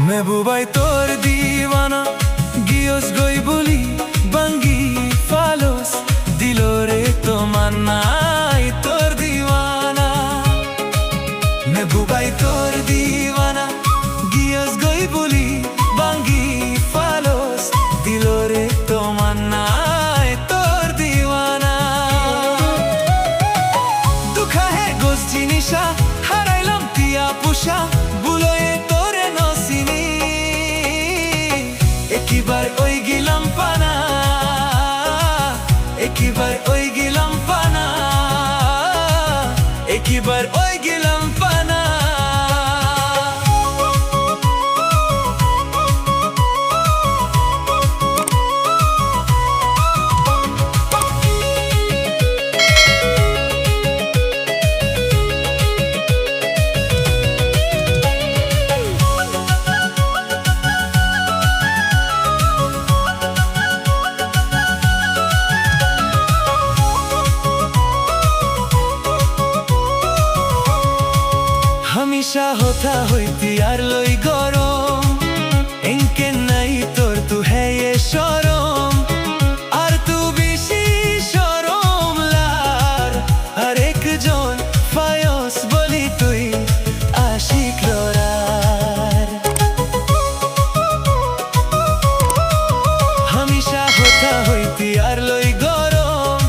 মেহবুবাই তোর দিওয়ানা গিয়স গই বলি বাঙ্গি ফালোস দিল রে তোমার নাই তোর দিওয়ানা মেহবুবাই তোর দিওয়ানা গিয়স গই বলি বাঙ্গি ফালোস দিল রে তোমার নাই তোর দিওয়ানা দুঃখা হে গোস জিনিসা হারাইলাম তিয়া পুষা বুলয়ে তোরে নসিনি একিবার ওই গিলাম পানা একিবার ওই গিলাম পানা একিবার ওই গিলাম পানা हमेशा होता होती यार लोई गरम इनके नहीं तोर तू है ये शरम और तू बेशी शरम लार हर एक जोन फायोस बोली तुई आशिक लोरार हमेशा होता होती यार लोई गरम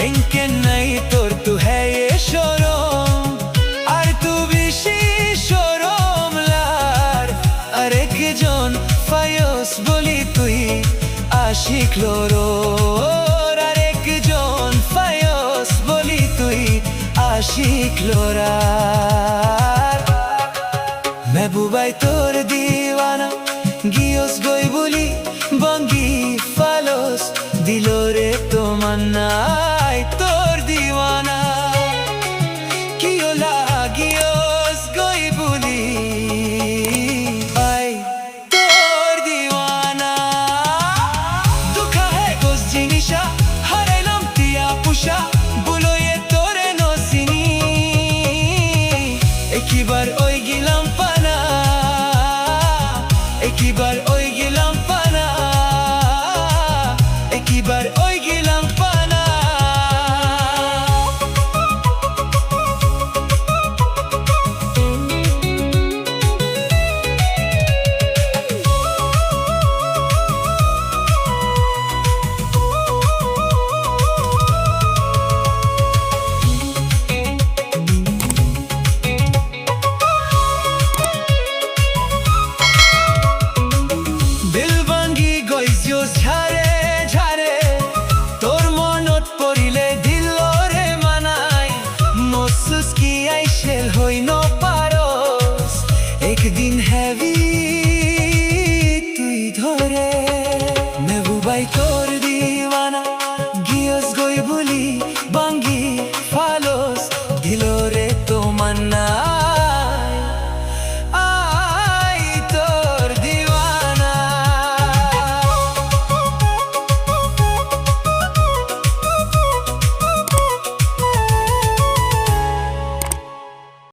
इनके नहीं तोर तू है ये शरम ফায়স বলি তুই আশিক লোরার আরেকজন ফায়স বলি তুই আশিক লোরার মেহবুবাই তোর দিওয়ানা গিয়স গই বলি বাঙ্গি ফালোস দিল রে তোমার নাই তোর দিওয়ানা কিও লাগিয়স গই বলি হারাইলাম তিয়া পুষা বুলয়ে তোরে নসিনি একিবার ওই গিলাম পানা একিবার